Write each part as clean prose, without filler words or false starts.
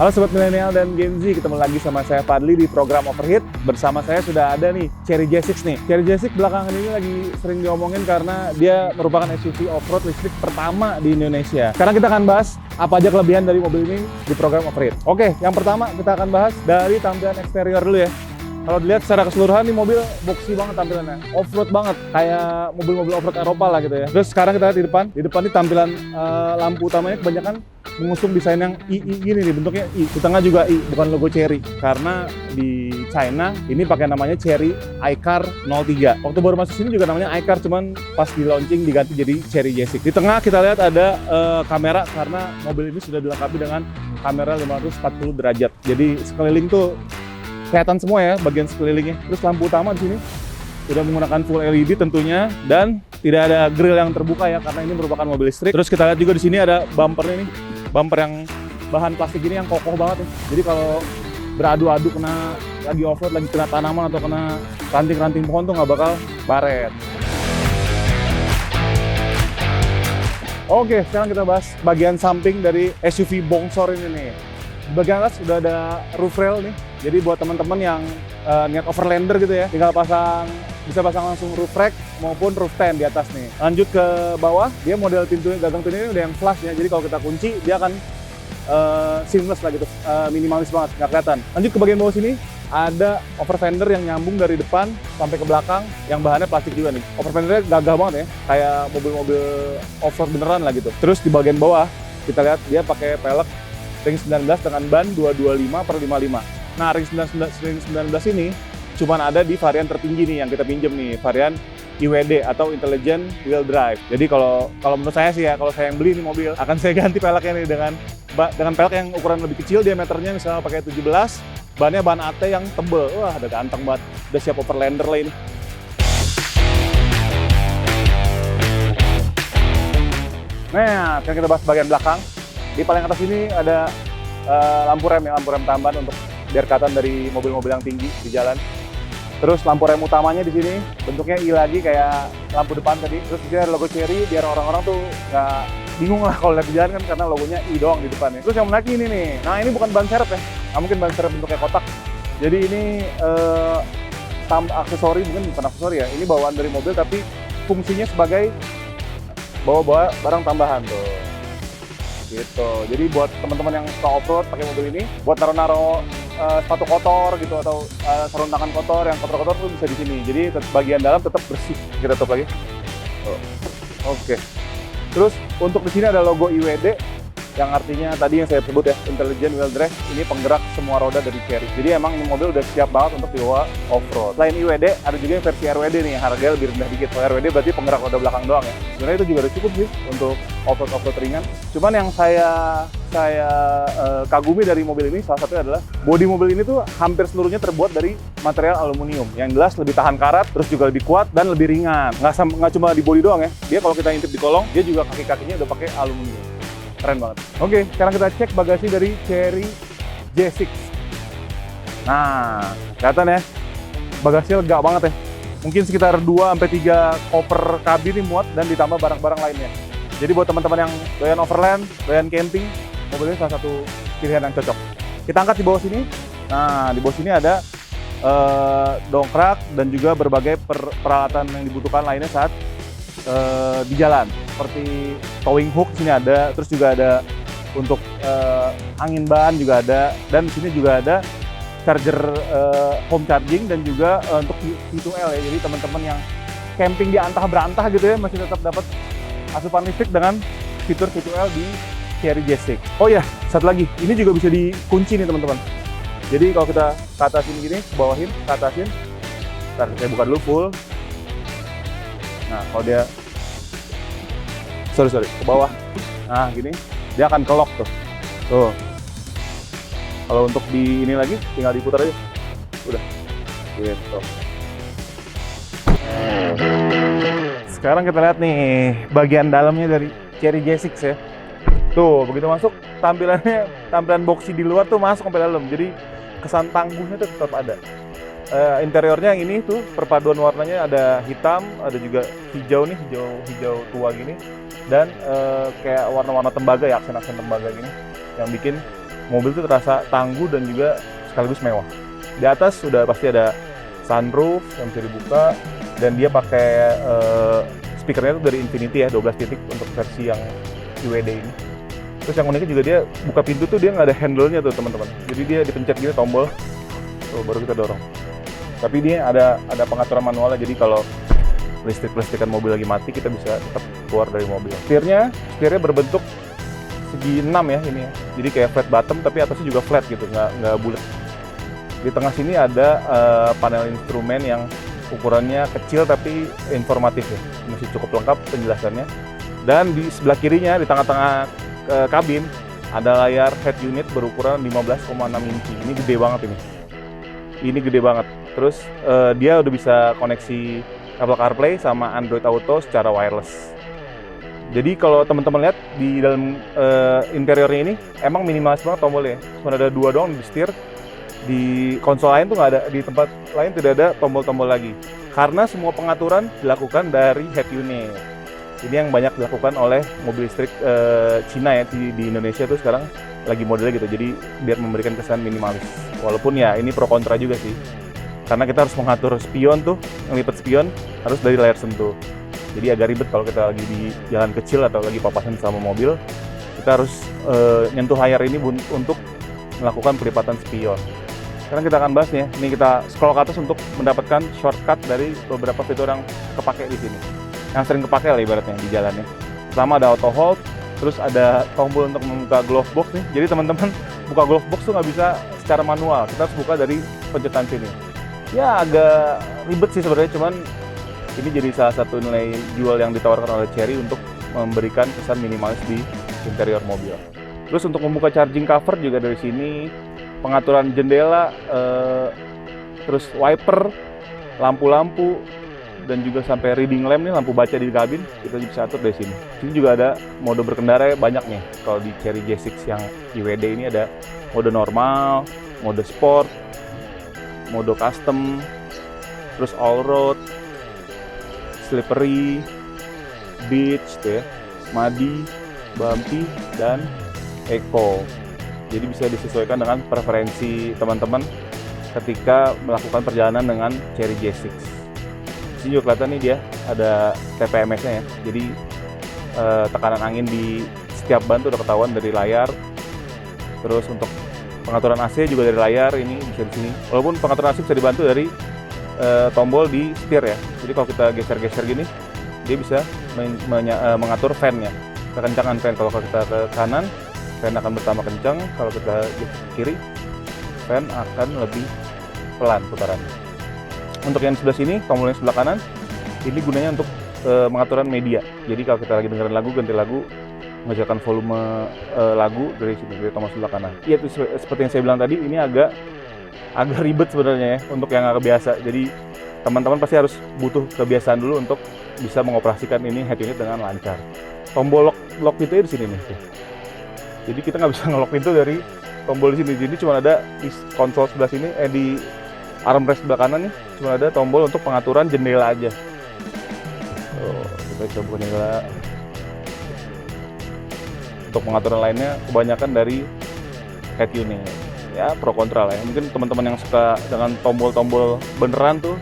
Halo Sobat Milenial dan Gen Z, ketemu lagi sama saya Fadli di program Overheat. Bersama saya sudah ada nih Chery J6 nih. Chery J6 belakangan ini lagi sering diomongin karena dia merupakan SUV off-road listrik pertama di Indonesia. Sekarang kita akan bahas apa aja kelebihan dari mobil ini di program Overheat. Oke, yang pertama kita akan bahas dari tampilan eksterior dulu ya. Kalau dilihat secara keseluruhan nih mobil boxy banget tampilannya, off-road banget, kayak mobil-mobil off-road Eropa lah gitu ya. Terus sekarang kita lihat di depan nih tampilan lampu utamanya kebanyakan mengusung desain yang I gini nih, bentuknya I. Di tengah juga I, bukan logo Chery. Karena di China ini pakai namanya Chery iCar 03. Waktu baru masuk sini juga namanya iCar, cuman pas di launching diganti jadi Chery J6. Di tengah kita lihat ada kamera karena mobil ini sudah dilengkapi dengan kamera 540 derajat. Jadi sekeliling tuh kelihatan semua ya bagian sekelilingnya. Terus lampu utama di sini sudah menggunakan full LED tentunya dan tidak ada grill yang terbuka ya karena ini merupakan mobil listrik. Terus kita lihat juga di sini ada bumpernya nih, bumper yang bahan plastik ini yang kokoh banget ya. Jadi kalau beradu-adu kena lagi off-road, lagi kena tanaman atau kena ranting-ranting pohon tuh nggak bakal baret. Oke, sekarang kita bahas bagian samping dari SUV bongsor ini nih. Di bagian atas sudah ada roof rail nih. Jadi buat teman-teman yang niat overlander gitu ya, tinggal bisa pasang langsung roof rack maupun roof tent di atas nih. Lanjut ke bawah, dia model gagang pintu ini udah yang flush ya. Jadi kalau kita kunci, dia akan seamless lah gitu, minimalis banget, nggak kelihatan. Lanjut ke bagian bawah sini, ada over fender yang nyambung dari depan sampai ke belakang, yang bahannya plastik juga nih. Over fendernya gagah banget ya, kayak mobil-mobil off-road beneran lah gitu. Terus di bagian bawah, kita lihat dia pakai pelek ring 19 dengan ban 225/55. Nah, ring 19 ini cuma ada di varian tertinggi nih yang kita pinjem nih, varian IWD atau Intelligent Wheel Drive. Jadi kalau menurut saya sih ya, kalau saya yang beli ini mobil, akan saya ganti peleknya nih dengan pelek yang ukuran lebih kecil, diameternya misalnya pakai 17, bannya ban AT yang tebel. Wah, udah ganteng banget, udah siap overlander lah ini. Nah, sekarang kita bahas bagian belakang. Di paling atas ini ada lampu rem tambahan untuk biar kelihatan dari mobil-mobil yang tinggi di jalan. Terus lampu rem utamanya di sini bentuknya I lagi kayak lampu depan tadi. Terus dia ada logo Chery biar orang-orang tuh nggak bingung lah kalau lihat di jalan kan karena logonya I doang di depannya. Terus yang menarik ini nih, nah ini bukan ban serep ya, nggak mungkin ban serep bentuknya kotak. Jadi ini aksesori, bukan aksesori ya, ini bawaan dari mobil tapi fungsinya sebagai bawa barang tambahan tuh. Gitu. Jadi buat teman-teman yang suka off-road pakai mobil ini, buat naro-naro sepatu kotor gitu atau sarung tangan kotor yang kotor-kotor tuh bisa di sini. Jadi bagian dalam tetap bersih. Kita tutup lagi. Oke. Terus untuk di sini ada logo IWD yang artinya tadi yang saya sebut ya, Intelligent Wheel Drive, ini penggerak semua roda dari Chery. Jadi emang ini mobil udah siap banget untuk dibawa off-road. Selain IWD, ada juga yang versi RWD nih, harganya lebih rendah dikit. Kalau RWD berarti penggerak roda belakang doang ya. Sebenarnya itu juga udah cukup sih untuk off-road ringan. Cuman yang saya kagumi dari mobil ini salah satunya adalah bodi mobil ini tuh hampir seluruhnya terbuat dari material aluminium. Yang jelas lebih tahan karat, terus juga lebih kuat dan lebih ringan. Nggak cuma di bodi doang ya. Dia kalau kita intip di kolong, dia juga kaki-kakinya udah pakai aluminium. Keren banget. Oke, sekarang kita cek bagasi dari Chery J6. Nah, kelihatan ya, bagasinya lega banget ya. Mungkin sekitar 2-3 koper kabin nih muat dan ditambah barang-barang lainnya. Jadi buat teman-teman yang doyan overland, doyan camping, mobil ini salah satu pilihan yang cocok. Kita angkat di bawah sini. Nah, di bawah sini ada dongkrak dan juga berbagai peralatan yang dibutuhkan lainnya saat di jalan. Seperti towing hook di sini ada, terus juga ada untuk angin ban juga ada, dan di sini juga ada charger home charging dan juga untuk V2L ya. Jadi teman-teman yang camping di antah berantah gitu ya masih tetap dapat asupan listrik dengan fitur V2L di Chery J6. Oh ya, satu lagi, ini juga bisa dikunci nih teman-teman. Jadi kalau kita ke atasin gini, ke bawahin, ke atasin, ntar saya buka dulu full. Nah, kalau dia sorry ke bawah, nah gini dia akan ke lock tuh. Kalau untuk di ini lagi tinggal diputar aja, udah gitu. Sekarang kita lihat nih bagian dalamnya dari Chery J6 ya. Tuh begitu masuk tampilan boxy di luar tuh masuk sampai dalam, jadi kesan tangguhnya tuh tetap ada. Interiornya yang ini tuh perpaduan warnanya ada hitam, ada juga hijau nih, hijau tua gini, dan kayak warna-warna tembaga ya, aksen-aksen tembaga gini yang bikin mobil itu terasa tangguh dan juga sekaligus mewah. Di atas sudah pasti ada sunroof yang bisa dibuka, dan dia pakai speakernya itu dari Infinity ya, 12 titik untuk versi yang IWD ini. Terus yang uniknya juga dia buka pintu tuh dia nggak ada handle-nya tuh teman-teman. Jadi dia dipencet gini tombol, tuh baru kita dorong. Tapi dia ada pengaturan manualnya, jadi kalau listrikan mobil lagi mati kita bisa tetap keluar dari mobil. Setirnya berbentuk segi 6 ya ini ya. Jadi kayak flat bottom tapi atasnya juga flat gitu, nggak bulat. Di tengah sini ada panel instrumen yang ukurannya kecil tapi informatif ya, masih cukup lengkap penjelasannya. Dan di sebelah kirinya di tengah-tengah kabin ada layar head unit berukuran 15,6 inci. Ini gede banget ini. Ini gede banget. Terus dia udah bisa koneksi Apple CarPlay sama Android Auto secara wireless. Jadi kalau teman-teman lihat di dalam interiornya ini emang minimalis banget tombolnya. Cuma ada 2 doang di setir. Di konsol lain tuh nggak ada, di tempat lain tidak ada tombol-tombol lagi. Karena semua pengaturan dilakukan dari head unit. Ini yang banyak dilakukan oleh mobil listrik Cina ya, di Indonesia tuh sekarang lagi modelnya gitu. Jadi biar memberikan kesan minimalis. Walaupun ya ini pro kontra juga sih. Karena kita harus mengatur spion tuh, ngelipet spion harus dari layar sentuh. Jadi agak ribet kalau kita lagi di jalan kecil atau lagi papasan sama mobil. Kita harus nyentuh layar ini untuk melakukan pelipatan spion. Sekarang kita akan bahas nih, ini kita scroll ke atas untuk mendapatkan shortcut dari beberapa fitur yang kepake di sini. Yang sering kepake lah ibaratnya di jalannya. Pertama ada auto hold, terus ada tombol untuk membuka glove box nih. Jadi teman-teman buka glove box tuh nggak bisa secara manual, kita harus buka dari pencetan sini. Ya agak ribet sih sebenarnya, cuman ini jadi salah satu nilai jual yang ditawarkan oleh Chery untuk memberikan kesan minimalis di interior mobil. Terus untuk membuka charging cover juga dari sini, pengaturan jendela, terus wiper, lampu-lampu, dan juga sampai reading lamp nih, lampu baca di kabin kita bisa atur dari sini. Sini juga ada mode berkendara banyak nih. Kalau di Chery J6 yang IWD ini ada mode normal, mode sport, mode custom, terus all road, slippery, beach tuh ya, muddy, bumpy, dan eco. Jadi bisa disesuaikan dengan preferensi teman-teman ketika melakukan perjalanan dengan Chery J6. Di sini juga kelihatan nih dia ada TPMS-nya ya. Jadi tekanan angin di setiap ban tuh udah ketahuan dari layar. Terus untuk pengaturan AC juga dari layar, ini bisa di sini. Walaupun pengaturan AC bisa dibantu dari tombol di setir ya. Jadi kalau kita geser-geser gini, dia bisa mengatur fan-nya, kekencangan fan. Kalau kita ke kanan, fan akan bertambah kencang. Kalau kita ke kiri, fan akan lebih pelan putarannya. Untuk yang sebelah sini, tombol yang sebelah kanan, ini gunanya untuk pengaturan media. Jadi kalau kita lagi dengerin lagu, ganti lagu, mengejarkan volume lagu dari sini, dari tombol sebelah kanan. Iya, itu seperti yang saya bilang tadi, ini agak ribet sebenarnya ya untuk yang nggak kebiasa. Jadi teman-teman pasti harus butuh kebiasaan dulu untuk bisa mengoperasikan ini head unit dengan lancar. Tombol lock pintunya di sini nih. Jadi kita nggak bisa nge-lock pintu dari tombol di sini. Jadi cuma ada di konsol sebelah sini, di armrest sebelah kanan nih, cuma ada tombol untuk pengaturan jendela aja. Kita coba buka jendela. Untuk pengaturan lainnya kebanyakan dari head unit. Ya pro kontra lah ya. Mungkin teman-teman yang suka dengan tombol-tombol beneran tuh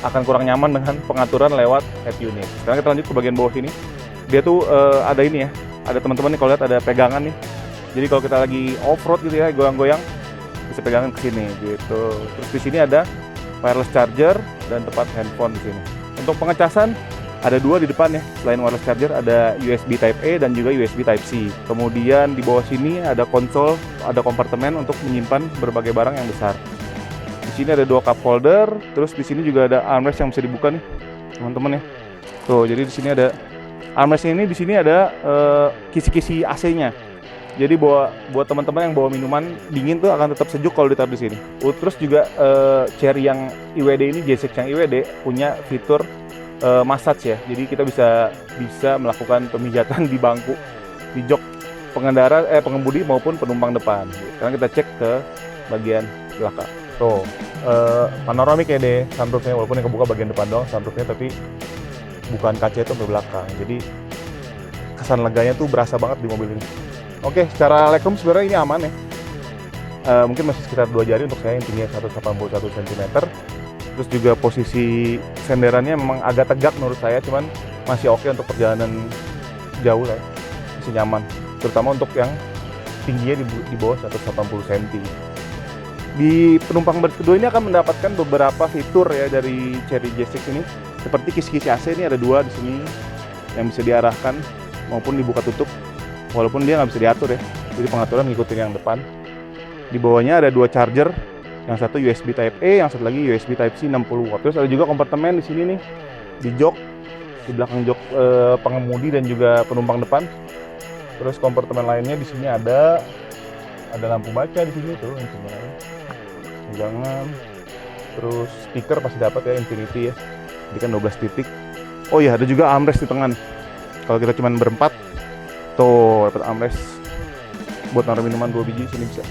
akan kurang nyaman dengan pengaturan lewat head unit. Sekarang kita lanjut ke bagian bawah sini. Dia tuh ada ini ya. Ada teman-teman nih kalau lihat ada pegangan nih. Jadi kalau kita lagi off-road gitu ya, goyang-goyang, bisa pegangan ke sini gitu. Terus di sini ada wireless charger dan tempat handphone di sini. Untuk pengecasan ada 2 di depan ya. Selain wireless charger ada USB Type A dan juga USB Type C. Kemudian di bawah sini ada konsol, ada kompartemen untuk menyimpan berbagai barang yang besar. Di sini ada 2 cup holder, terus di sini juga ada armrest yang bisa dibuka nih, teman-teman ya. Tuh, jadi di sini ada armrest ini, di sini ada kisi-kisi AC-nya. Jadi buat teman-teman yang bawa minuman dingin tuh akan tetap sejuk kalau ditaruh di sini. Terus juga Chery yang IWD ini, J6 yang IWD punya fitur massage ya. Jadi kita bisa melakukan pemijatan di bangku, di jok pengendara, pengemudi maupun penumpang depan. Sekarang kita cek ke bagian belakang. Tuh, panoramik ya deh sunroofnya, walaupun yang kebuka bagian depan doang sunroofnya, tapi bukan kaca itu sampai belakang. Jadi kesan leganya tuh berasa banget di mobil ini. Oke, secara legroom sebenarnya ini aman ya. mungkin masih sekitar 2 jari untuk saya, intinya 181 cm. Terus juga posisi senderannya memang agak tegak menurut saya, cuman masih oke untuk perjalanan jauh lah, masih nyaman. Terutama untuk yang tingginya di bawah 180 cm. Di penumpang baris kedua ini akan mendapatkan beberapa fitur ya dari Chery J6 ini, seperti kisi-kisi AC ini ada 2 di sini yang bisa diarahkan maupun dibuka tutup, walaupun dia nggak bisa diatur ya, jadi pengaturan ngikutin yang depan. Di bawahnya ada 2 charger, yang satu USB Type A, yang satu lagi USB Type C 60 watt. Terus ada juga kompartemen di sini nih, di jok, di belakang jok pengemudi dan juga penumpang depan. Terus kompartemen lainnya di sini ada lampu baca di sini tuh, yang sebenarnya jangan. Terus speaker pasti dapat ya, Infinity ya, ini kan 12 titik. Oh iya, ada juga armrest di tengah. Kalau kita cuma berempat, tuh dapat armrest buat naruh minuman 2 biji, sini bisa.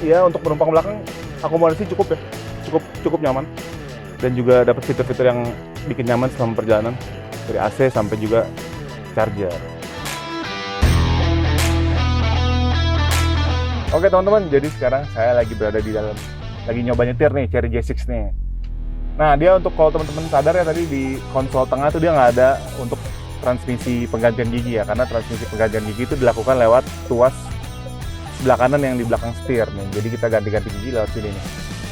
Ya, untuk penumpang belakang akomodasi cukup ya, cukup nyaman, dan juga dapat fitur-fitur yang bikin nyaman selama perjalanan, dari AC sampai juga charger. Oke teman-teman, jadi sekarang saya lagi berada di dalam, lagi nyoba nyetir nih Chery J6 nih. Nah, dia untuk kalau teman-teman sadar ya, tadi di konsol tengah tuh dia nggak ada untuk transmisi penggantian gigi ya, karena transmisi penggantian gigi itu dilakukan lewat tuas sebelah kanan yang di belakang setir nih. Jadi kita ganti-ganti gigi lewat sini nih.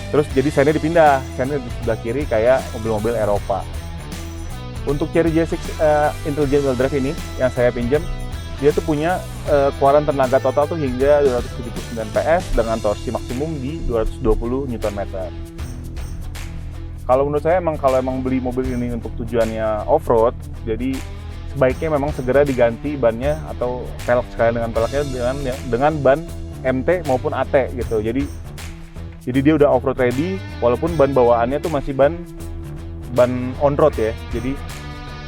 Terus jadi seinnya dipindah, seinnya di sebelah kiri kayak mobil-mobil Eropa. Untuk Chery J6 Intelligent Wheel Drive ini yang saya pinjam, dia tuh punya keluaran tenaga total tuh hingga 279 PS dengan torsi maksimum di 220 Nm. Kalau menurut saya kalau emang beli mobil ini untuk tujuannya off-road, jadi sebaiknya memang segera diganti bannya atau pelek sekalian dengan peleknya dengan ban MT maupun AT gitu. Jadi dia udah off-road ready, walaupun ban bawaannya tuh masih ban on-road ya. Jadi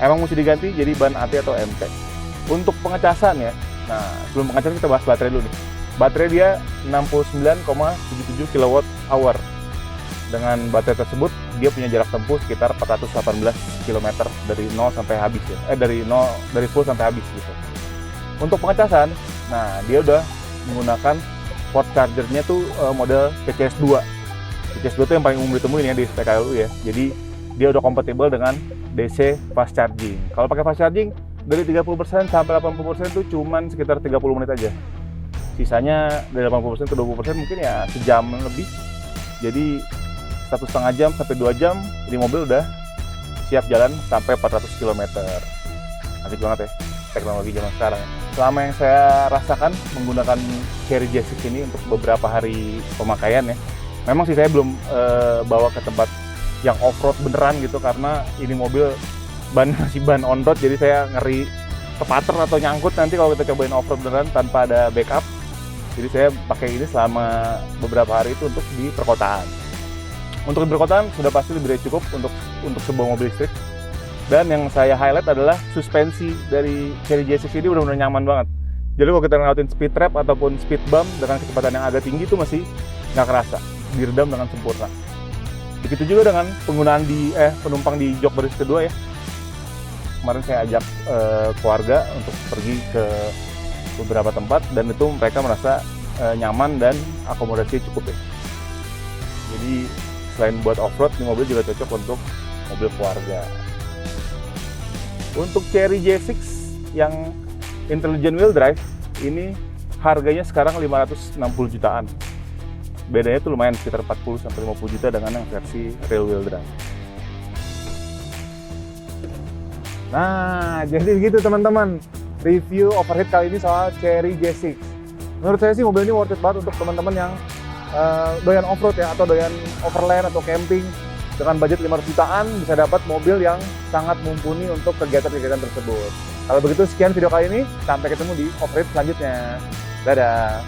emang mesti diganti jadi ban AT atau MT. Untuk pengecasan ya, nah sebelum pengecasan kita bahas baterai dulu nih. Baterai dia 69,77 kWh. Dengan baterai tersebut dia punya jarak tempuh sekitar 418 km dari 0 sampai habis ya. Dari full sampai habis gitu. Untuk pengecasan, nah dia udah menggunakan port chargernya tuh model PCS2. PCS2 itu yang paling umum ditemuin ya di PKLU ya. Jadi dia udah kompatibel dengan DC fast charging. Kalau pakai fast charging dari 30% sampai 80% tuh cuman sekitar 30 menit aja. Sisanya dari 80% ke 20% mungkin ya sejam lebih. Jadi 1,5 jam sampai 2 jam ini mobil udah siap jalan sampai 400 km. Asik banget ya teknologi zaman sekarang. Selama yang saya rasakan menggunakan Chery J6 ini untuk beberapa hari pemakaian ya, memang sih saya belum bawa ke tempat yang off-road beneran gitu, karena ini mobil masih ban on-road, jadi saya ngeri kepater atau nyangkut nanti kalau kita cobain off-road beneran tanpa ada backup. Jadi saya pakai ini selama beberapa hari itu untuk di perkotaan. Untuk di perkotaan sudah pasti lebih dari cukup untuk sebuah mobil listrik. Dan yang saya highlight adalah suspensi dari Chery J6 ini benar-benar nyaman banget. Jadi kalau kita ngelakuin speed trap ataupun speed bump dengan kecepatan yang agak tinggi itu masih nggak kerasa, diredam dengan sempurna. Begitu juga dengan penggunaan penumpang di jok baris kedua ya. Kemarin saya ajak keluarga untuk pergi ke beberapa tempat dan itu mereka merasa nyaman dan akomodasinya cukup ya. Jadi selain buat off-road, ini mobil juga cocok untuk mobil keluarga. Untuk Chery J6 yang Intelligent Wheel Drive ini harganya sekarang 560 jutaan. Bedanya tuh lumayan, sekitar 40-50 juta dengan yang versi real wheel drive. Nah, jadi gitu teman-teman, review overheat kali ini soal Chery J6. Menurut saya sih mobil ini worth it banget untuk teman-teman yang doyan off-road ya, atau doyan overland atau camping. Dengan budget 500 jutaan bisa dapat mobil yang sangat mumpuni untuk kegiatan-kegiatan tersebut. Kalau begitu sekian video kali ini, sampai ketemu di overheat selanjutnya. Dadah!